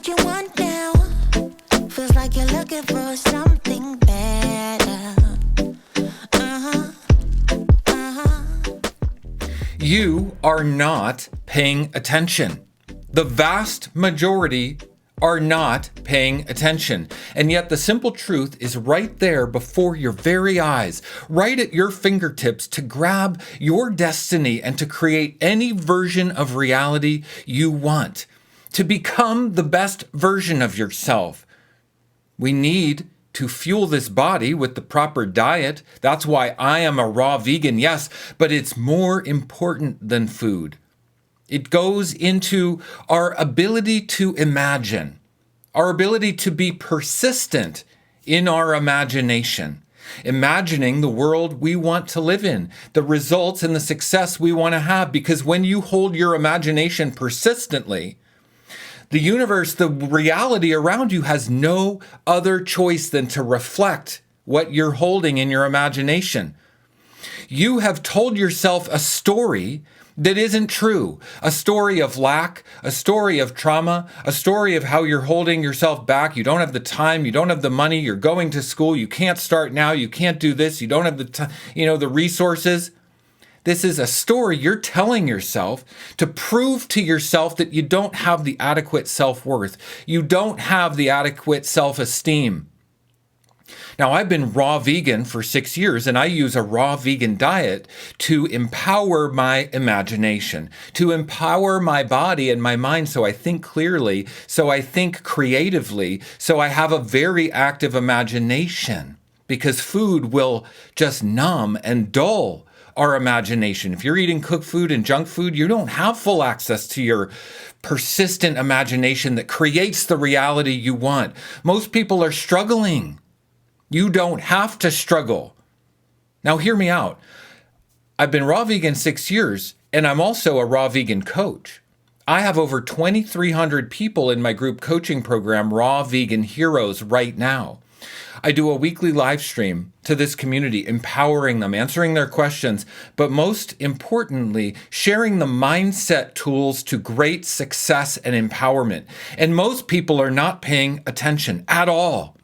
what you want now. Feels like you're looking for something better. You are not paying attention. The vast majority are not paying attention. And yet the simple truth is right there before your very eyes, right at your fingertips to grab your destiny and to create any version of reality you want, to become the best version of yourself. We need to fuel this body with the proper diet. That's why I am a raw vegan, yes, but it's more important than food. It goes into our ability to imagine, our ability to be persistent in our imagination, imagining the world we want to live in, the results and the success we want to have. Because when you hold your imagination persistently, the universe, the reality around you has no other choice than to reflect what you're holding in your imagination. You have told yourself a story that isn't true, a story of lack, a story of trauma, a story of how you're holding yourself back. You don't have the time, you don't have the money, you're going to school, you can't start now, you can't do this, you don't have the time, the resources. This is a story you're telling yourself to prove to yourself that you don't have the adequate self-worth. You don't have the adequate self-esteem. Now, I've been raw vegan for 6 years, and I use a raw vegan diet to empower my imagination, to empower my body and my mind so I think clearly, so I think creatively, so I have a very active imagination, because food will just numb and dull our imagination. If you're eating cooked food and junk food, you don't have full access to your persistent imagination that creates the reality you want. Most people are struggling. You don't have to struggle. Now, hear me out. I've been raw vegan 6 years, and I'm also a raw vegan coach. I have over 2,300 people in my group coaching program, Raw Vegan Heroes, right now. I do a weekly live stream to this community, empowering them, answering their questions, but most importantly, sharing the mindset tools to great success and empowerment. And most people are not paying attention at all.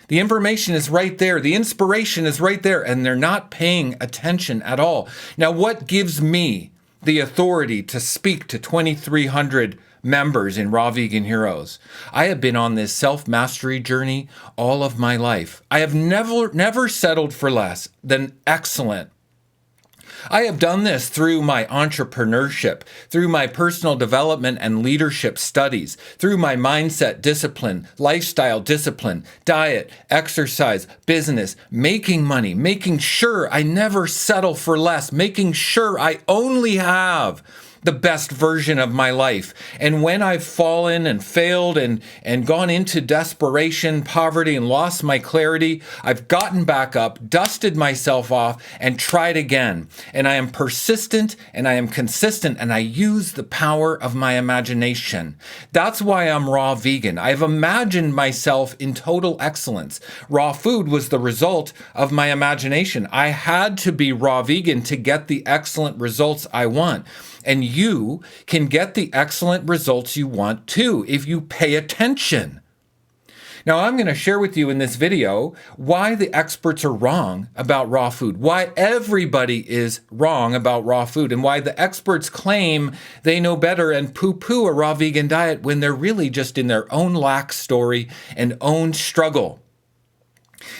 The information is right there. The inspiration is right there, and they're not paying attention at all. Now, what gives me the authority to speak to 2,300 members in Raw Vegan Heroes? I have been on this self-mastery journey all of my life. I have never settled for less than excellent. I have done this through my entrepreneurship, through my personal development and leadership studies, through my mindset discipline, lifestyle discipline, diet, exercise, business, making money, making sure I never settle for less, making sure I only have the best version of my life. And when I've fallen and failed and gone into desperation, poverty, and lost my clarity, I've gotten back up, dusted myself off, and tried again. And I am persistent and I am consistent, and I use the power of my imagination. That's why I'm raw vegan. I've imagined myself in total excellence. Raw food was the result of my imagination. I had to be raw vegan to get the excellent results I want. And you can get the excellent results you want too if you pay attention. Now, I'm going to share with you in this video why the experts are wrong about raw food, why everybody is wrong about raw food, and why the experts claim they know better and poo-poo a raw vegan diet when they're really just in their own lack story and own struggle.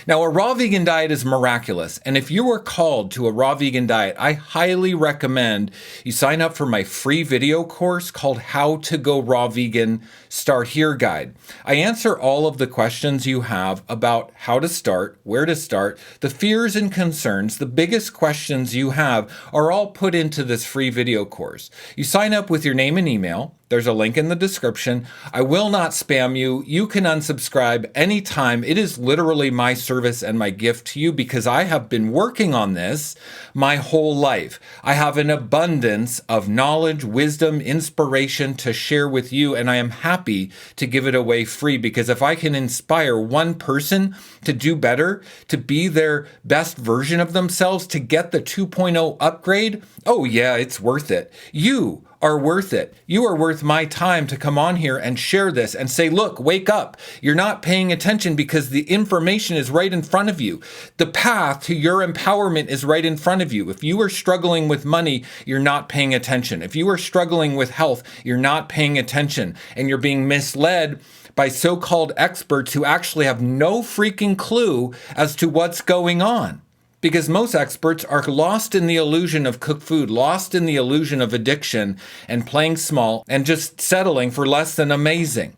Now, a raw vegan diet is miraculous, and if you are called to a raw vegan diet, I highly recommend you sign up for my free video course called How to Go Raw Vegan Start Here Guide. I answer all of the questions you have about how to start, where to start, the fears and concerns, the biggest questions you have are all put into this free video course. You sign up with your name and email. There's a link in the description. I will not spam you. You can unsubscribe anytime. It is literally my service and my gift to you because I have been working on this my whole life. I have an abundance of knowledge, wisdom, inspiration to share with you, and I am happy to give it away free because if I can inspire one person to do better, to be their best version of themselves, to get the 2.0 upgrade, oh yeah, it's worth it. You are worth it. You are worth my time to come on here and share this and say, look, wake up. You're not paying attention because the information is right in front of you. The path to your empowerment is right in front of you. If you are struggling with money, you're not paying attention. If you are struggling with health, you're not paying attention, and you're being misled by so-called experts who actually have no freaking clue as to what's going on. Because most experts are lost in the illusion of cooked food, lost in the illusion of addiction and playing small and just settling for less than amazing.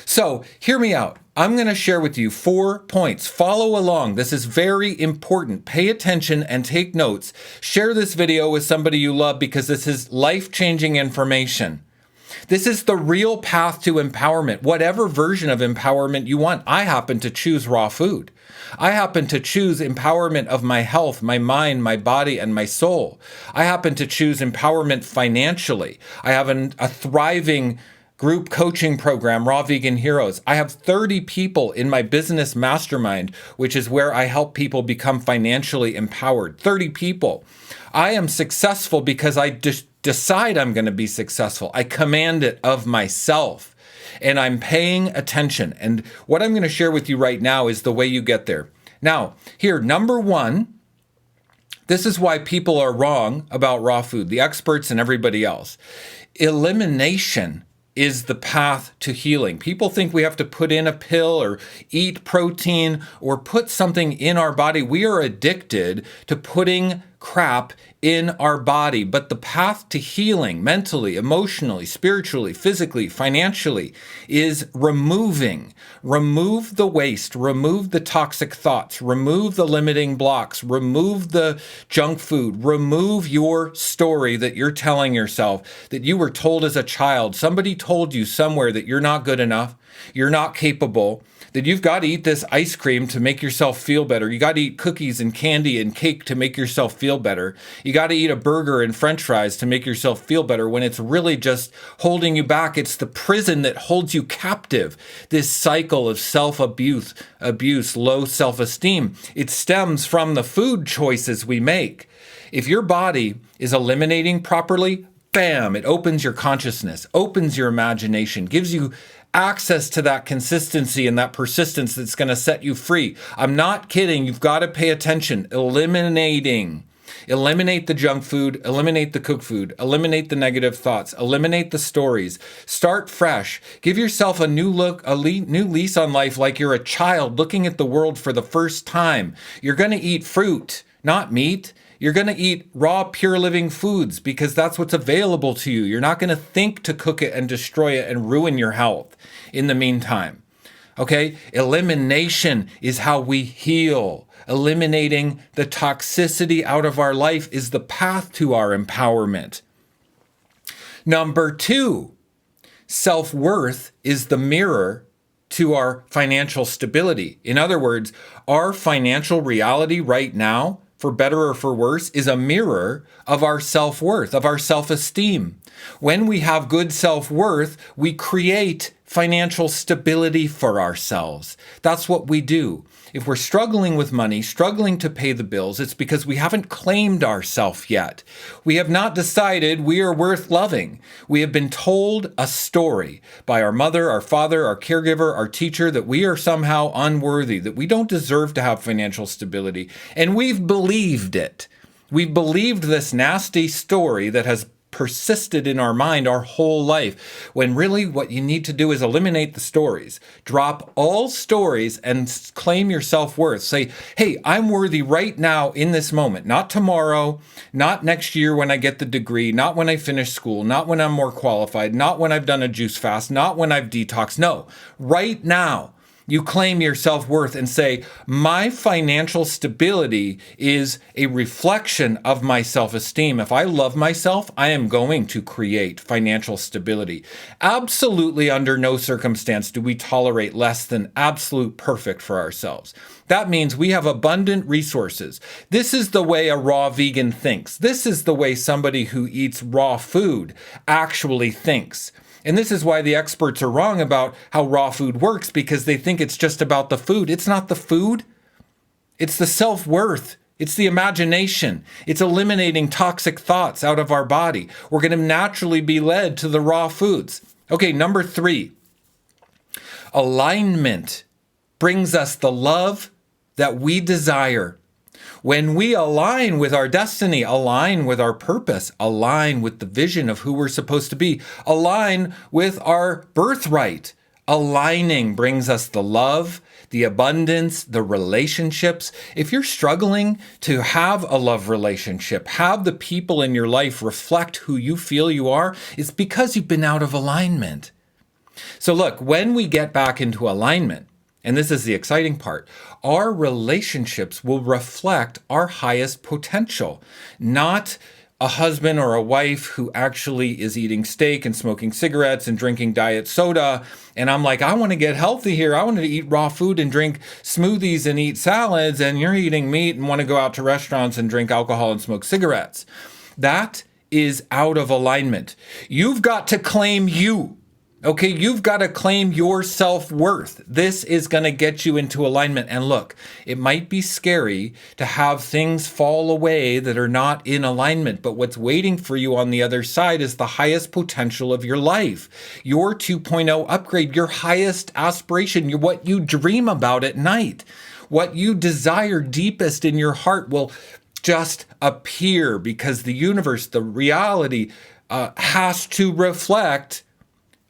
So hear me out. I'm going to share with you 4 points. Follow along. This is very important. Pay attention and take notes. Share this video with somebody you love because this is life-changing information. This is the real path to empowerment, whatever version of empowerment you want. I happen to choose raw food. I happen to choose empowerment of my health, my mind, my body, and my soul. I happen to choose empowerment financially. I have a thriving group coaching program, Raw Vegan Heroes. I have 30 people in my business mastermind, which is where I help people become financially empowered. 30 people. I am successful because I decide I'm going to be successful. I command it of myself. And I'm paying attention. And what I'm going to share with you right now is the way you get there. Now, here, number 1, this is why people are wrong about raw food, the experts and everybody else. Elimination is the path to healing. People think we have to put in a pill or eat protein or put something in our body. We are addicted to putting crap in our body. But the path to healing mentally, emotionally, spiritually, physically, financially is removing. Remove the waste, remove the toxic thoughts, remove the limiting blocks, remove the junk food, remove your story that you're telling yourself that you were told as a child. Somebody told you somewhere that you're not good enough, you're not capable, that you've got to eat this ice cream to make yourself feel better. You got to eat cookies and candy and cake to make yourself feel better. You got to eat a burger and french fries to make yourself feel better, when it's really just holding you back. It's the prison that holds you captive. This cycle of self-abuse, low self-esteem. It stems from the food choices we make. If your body is eliminating properly, bam, it opens your consciousness, opens your imagination, gives you access to that consistency and that persistence that's going to set you free. I'm not kidding. You've got to pay attention. Eliminate the junk food, eliminate the cooked food, eliminate the negative thoughts, eliminate the stories. Start fresh. Give yourself a new look, a new lease on life, like you're a child looking at the world for the first time. You're going to eat fruit, not meat. You're going to eat raw, pure living foods because that's what's available to you. You're not going to think to cook it and destroy it and ruin your health in the meantime. Okay? Elimination is how we heal. Eliminating the toxicity out of our life is the path to our empowerment. Number 2, self-worth is the mirror to our financial stability. In other words, our financial reality right now, for better or for worse, is a mirror of our self-worth, of our self-esteem. When we have good self-worth, we create financial stability for ourselves. That's what we do. If we're struggling with money, struggling to pay the bills, it's because we haven't claimed ourselves yet. We have not decided we are worth loving. We have been told a story by our mother, our father, our caregiver, our teacher, that we are somehow unworthy, that we don't deserve to have financial stability. And we've believed it. We've believed this nasty story that has persisted in our mind our whole life, when really what you need to do is eliminate the stories. Drop all stories and claim your self-worth. Say, hey, I'm worthy right now in this moment, not tomorrow, not next year when I get the degree, not when I finish school, not when I'm more qualified, not when I've done a juice fast, not when I've detoxed. No, right now. You claim your self-worth and say, my financial stability is a reflection of my self-esteem. If I love myself, I am going to create financial stability. Absolutely under no circumstance do we tolerate less than absolute perfect for ourselves. That means we have abundant resources. This is the way a raw vegan thinks. This is the way somebody who eats raw food actually thinks. And this is why the experts are wrong about how raw food works, because they think it's just about the food. It's not the food. It's the self-worth. It's the imagination. It's eliminating toxic thoughts out of our body. We're going to naturally be led to the raw foods. Okay, number 3. Alignment brings us the love that we desire. When we align with our destiny, align with our purpose, align with the vision of who we're supposed to be, align with our birthright, aligning brings us the love, the abundance, the relationships. If you're struggling to have a love relationship, have the people in your life reflect who you feel you are, it's because you've been out of alignment. So look, when we get back into alignment, and this is the exciting part, our relationships will reflect our highest potential, not a husband or a wife who actually is eating steak and smoking cigarettes and drinking diet soda. And I'm like, I want to get healthy here. I want to eat raw food and drink smoothies and eat salads. And you're eating meat and want to go out to restaurants and drink alcohol and smoke cigarettes. That is out of alignment. You've got to claim you. Okay, you've got to claim your self-worth. This is going to get you into alignment. And look, it might be scary to have things fall away that are not in alignment, but what's waiting for you on the other side is the highest potential of your life. Your 2.0 upgrade, your highest aspiration, what you dream about at night, what you desire deepest in your heart will just appear because the universe, the reality, has to reflect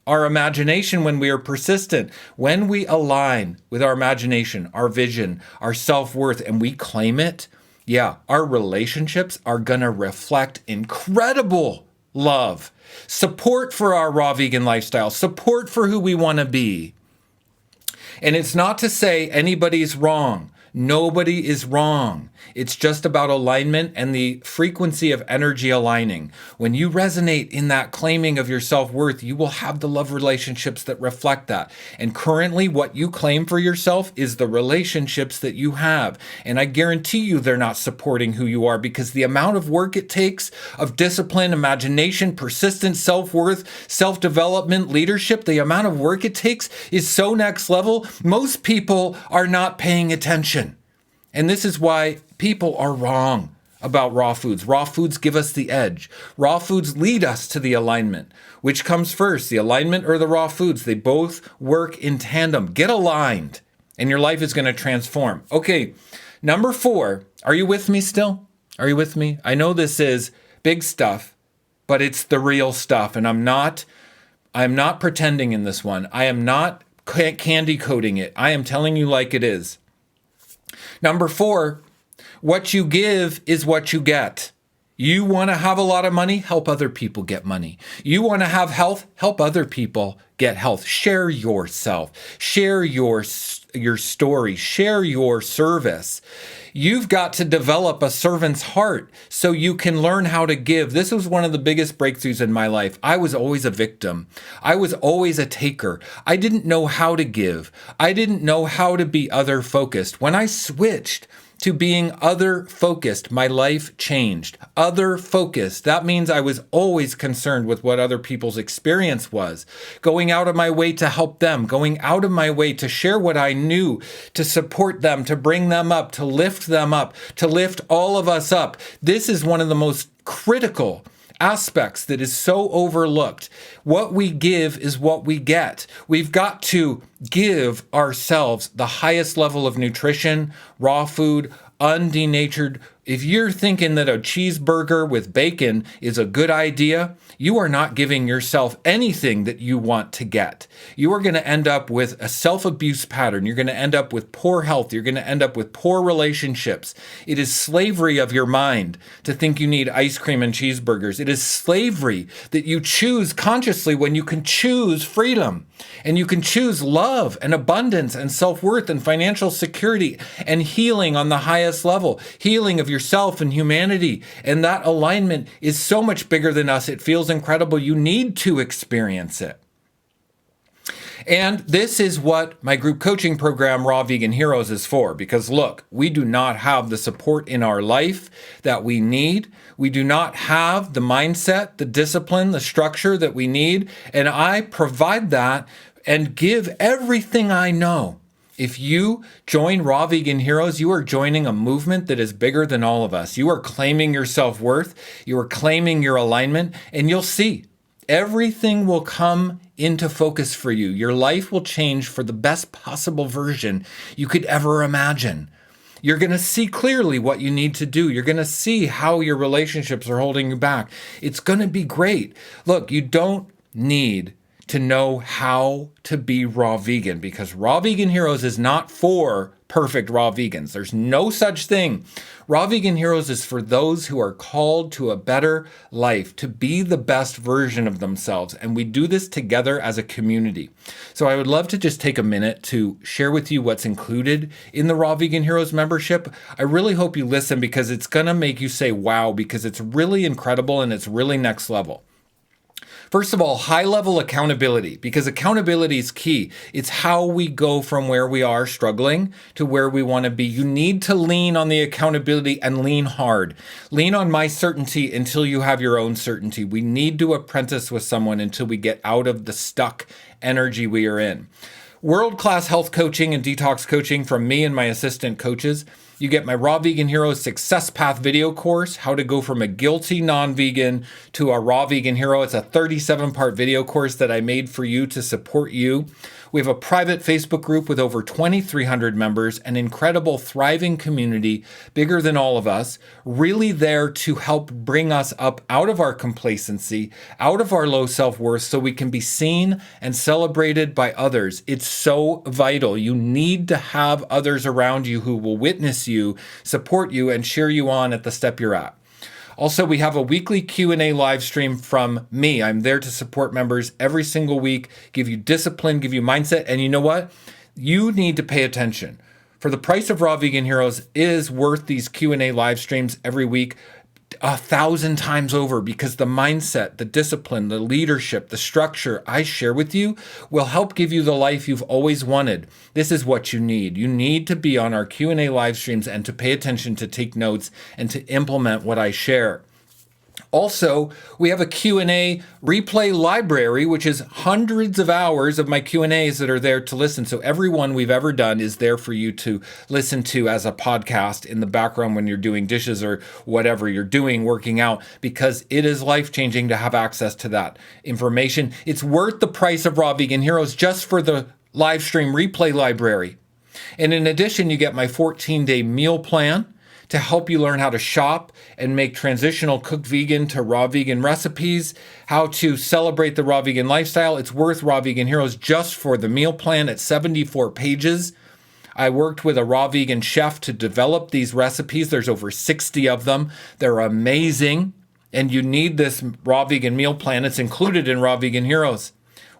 our imagination when we are persistent. When we align with our imagination, our vision, our self-worth, and we claim it, our relationships are going to reflect incredible love, support for our raw vegan lifestyle, support for who we want to be. And it's not to say anybody's wrong. Nobody is wrong. It's just about alignment and the frequency of energy aligning. When you resonate in that claiming of your self-worth, you will have the love relationships that reflect that. And currently, what you claim for yourself is the relationships that you have. And I guarantee you they're not supporting who you are because the amount of work it takes of discipline, imagination, persistence, self-worth, self-development, leadership, the amount of work it takes is so next level. Most people are not paying attention. And this is why people are wrong about raw foods. Raw foods give us the edge. Raw foods lead us to the alignment. Which comes first, the alignment or the raw foods? They both work in tandem. Get aligned and your life is going to transform. Okay, number 4. Are you with me still? Are you with me? I know this is big stuff, but it's the real stuff. And I'm not pretending in this one. I am not candy coating it. I am telling you like it is. Number 4, what you give is what you get. You want to have a lot of money? Help other people get money. You want to have health? Help other people get health. Share yourself. Share your story. Share your service. You've got to develop a servant's heart so you can learn how to give. This was one of the biggest breakthroughs in my life. I was always a victim. I was always a taker. I didn't know how to give. I didn't know how to be other focused. When I switched to being other focused, my life changed. Other focused. That means I was always concerned with what other people's experience was. Going out of my way to help them, going out of my way to share what I knew, to support them, to bring them up, to lift them up, to lift all of us up. This is one of the most critical aspects that is so overlooked. What we give is what we get. We've got to give ourselves the highest level of nutrition, raw food, undenatured. If you're thinking that a cheeseburger with bacon is a good idea, you are not giving yourself anything that you want to get. You are going to end up with a self-abuse pattern. You're going to end up with poor health. You're going to end up with poor relationships. It is slavery of your mind to think you need ice cream and cheeseburgers. It is slavery that you choose consciously when you can choose freedom and you can choose love and abundance and self-worth and financial security and healing on the highest level, healing of yourself and humanity. And that alignment is so much bigger than us. It feels incredible. You need to experience it. And this is what my group coaching program, Raw Vegan Heroes, is for. Because look, we do not have the support in our life that we need. We do not have the mindset, the discipline, the structure that we need. And I provide that and give everything I know If you join Raw Vegan Heroes, you are joining a movement that is bigger than all of us. You are claiming your self-worth, you are claiming your alignment, and you'll see everything will come into focus for you. Your life will change for the best possible version you could ever imagine. You're going to see clearly what you need to do. You're going to see how your relationships are holding you back. It's going to be great. Look, you don't need to know how to be raw vegan, because Raw Vegan Heroes is not for perfect raw vegans. There's no such thing. Raw Vegan Heroes is for those who are called to a better life, to be the best version of themselves. And we do this together as a community. So I would love to just take a minute to share with you what's included in the Raw Vegan Heroes membership. I really hope you listen, because it's going to make you say, wow, because it's really incredible and it's really next level. First of all, high-level accountability, because accountability is key. It's how we go from where we are struggling to where we want to be. You need to lean on the accountability and lean hard. Lean on my certainty until you have your own certainty. We need to apprentice with someone until we get out of the stuck energy we are in. World-class health coaching and detox coaching from me and my assistant coaches. You get my Raw Vegan Heroes Success Path video course, how to go from a guilty non-vegan to a raw vegan hero. It's a 37-part video course that I made for you to support you. We have a private Facebook group with over 2,300 members, an incredible, thriving community, bigger than all of us, really there to help bring us up out of our complacency, out of our low self-worth, so we can be seen and celebrated by others. It's so vital. You need to have others around you who will witness you, support you, and cheer you on at the step you're at. Also, we have a weekly Q&A live stream from me. I'm there to support members every single week, give you discipline, give you mindset. And you know what? You need to pay attention. For the price of Raw Vegan Heroes is worth these Q&A live streams every week 1,000 times over, because the mindset, the discipline, the leadership, the structure I share with you will help give you the life you've always wanted. This is what you need. You need to be on our Q&A live streams and to pay attention, to take notes, and to implement what I share. Also, we have a Q&A replay library, which is hundreds of hours of my Q&As that are there to listen. So every one we've ever done is there for you to listen to as a podcast in the background when you're doing dishes or whatever you're doing, working out, because it is life-changing to have access to that information. It's worth the price of Raw Vegan Heroes just for the live stream replay library. And in addition, you get my 14-day meal plan to help you learn how to shop and make transitional cooked vegan to raw vegan recipes, how to celebrate the raw vegan lifestyle. It's worth Raw Vegan Heroes just for the meal plan at 74 pages. I worked with a raw vegan chef to develop these recipes. There's over 60 of them. They're amazing. And you need this raw vegan meal plan. It's included in Raw Vegan Heroes.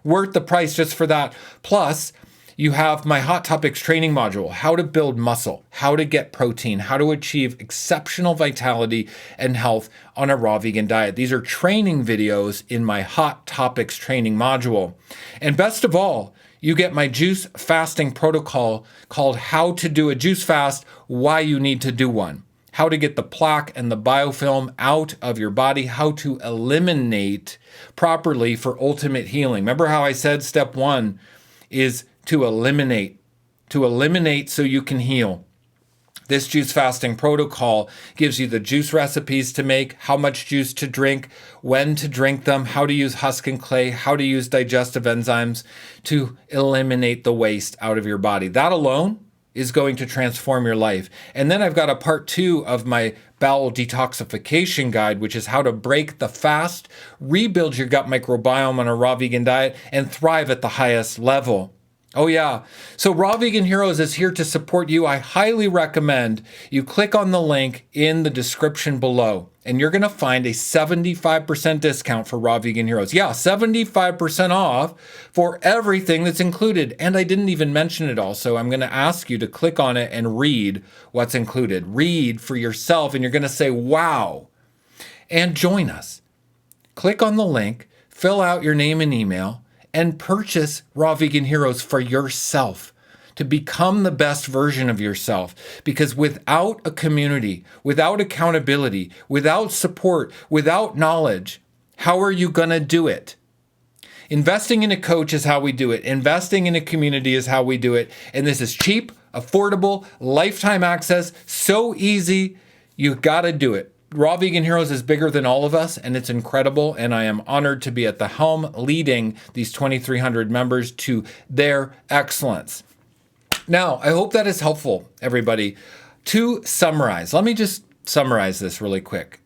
Worth the price just for that. Plus, you have my Hot Topics training module, how to build muscle, how to get protein, how to achieve exceptional vitality and health on a raw vegan diet. These are training videos in my Hot Topics training module. And best of all, you get my juice fasting protocol called How to Do a Juice Fast, Why You Need to Do One. How to get the plaque and the biofilm out of your body, how to eliminate properly for ultimate healing. Remember how I said step one is to eliminate so you can heal. This juice fasting protocol gives you the juice recipes to make, how much juice to drink, when to drink them, how to use husk and clay, how to use digestive enzymes to eliminate the waste out of your body. That alone is going to transform your life. And then I've got a part 2 of my bowel detoxification guide, which is how to break the fast, rebuild your gut microbiome on a raw vegan diet, and thrive at the highest level. Oh yeah, so Raw Vegan Heroes is here to support you. I highly recommend you click on the link in the description below, and you're going to find a 75% discount for Raw Vegan Heroes. Yeah, 75% off for everything that's included. And I didn't even mention it all, so I'm going to ask you to click on it and read what's included. Read for yourself, and you're going to say, wow, and join us. Click on the link, fill out your name and email, and purchase Raw Vegan Heroes for yourself to become the best version of yourself. Because without a community, without accountability, without support, without knowledge, how are you going to do it? Investing in a coach is how we do it. Investing in a community is how we do it. And this is cheap, affordable, lifetime access, so easy. You got to do it. Raw Vegan Heroes is bigger than all of us, and it's incredible. And I am honored to be at the helm leading these 2,300 members to their excellence. Now, I hope that is helpful, everybody. To summarize, let me just summarize this really quick.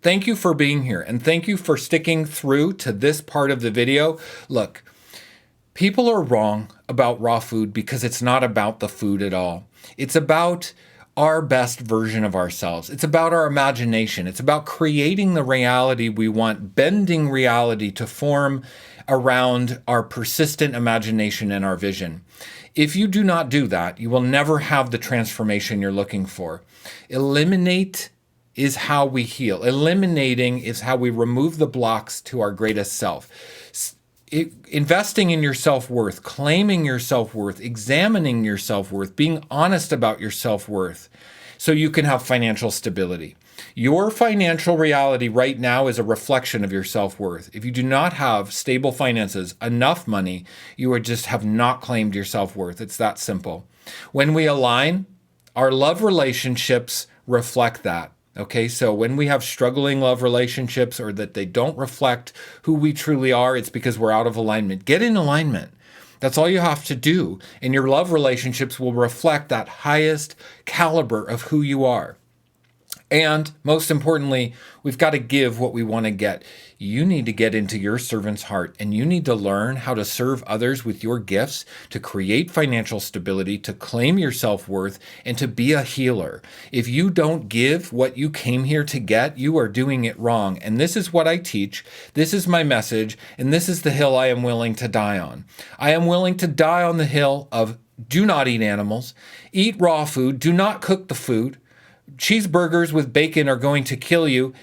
Thank you for being here, and thank you for sticking through to this part of the video. Look, people are wrong about raw food because it's not about the food at all. It's about our best version of ourselves. It's about our imagination. It's about creating the reality we want, bending reality to form around our persistent imagination and our vision. If you do not do that, you will never have the transformation you're looking for. Eliminate is how we heal. Eliminating is how we remove the blocks to our greatest self. Investing in your self-worth, claiming your self-worth, examining your self-worth, being honest about your self-worth so you can have financial stability. Your financial reality right now is a reflection of your self-worth. If you do not have stable finances, enough money, you just have not claimed your self-worth. It's that simple. When we align, our love relationships reflect that. Okay, so when we have struggling love relationships or that they don't reflect who we truly are, it's because we're out of alignment. Get in alignment. That's all you have to do. And your love relationships will reflect that highest caliber of who you are. And most importantly, we've got to give what we want to get. You need to get into your servant's heart, and you need to learn how to serve others with your gifts to create financial stability, to claim your self-worth, and to be a healer. If you don't give what you came here to get, you are doing it wrong. And this is what I teach. This is my message, and this is the hill I am willing to die on. I am willing to die on the hill of do not eat animals, eat raw food, do not cook the food. Cheeseburgers with bacon are going to kill you,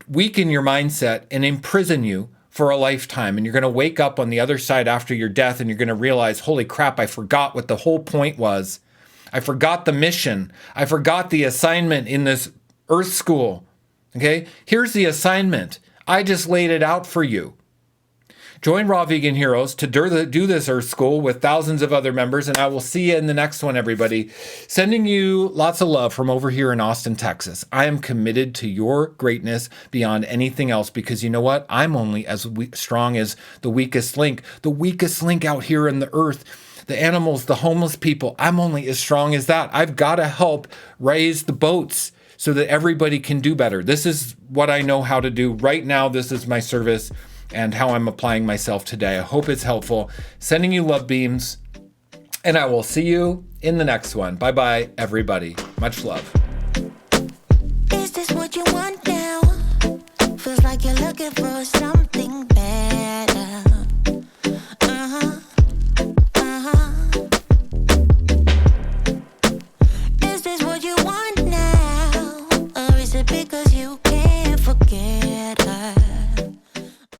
weaken your mindset, and imprison you for a lifetime. And you're going to wake up on the other side after your death, and you're going to realize, holy crap, I forgot what the whole point was. I forgot the mission. I forgot the assignment in this earth school. Okay, here's the assignment. I just laid it out for you. Join Raw Vegan Heroes to do this Earth School with thousands of other members, and I will see you in the next one, everybody. Sending you lots of love from over here in Austin, Texas. I am committed to your greatness beyond anything else because you know what? I'm only as strong as the weakest link out here in the earth. The animals, the homeless people, I'm only as strong as that. I've got to help raise the boats so that everybody can do better. This is what I know how to do right now. This is my service and how I'm applying myself today. I hope it's helpful. Sending you love beams, and I will see you in the next one. Bye-bye, everybody. Much love. Is this what you want now? Feels like you're looking for something better. Is this what you want now? Or is it because you can't forget?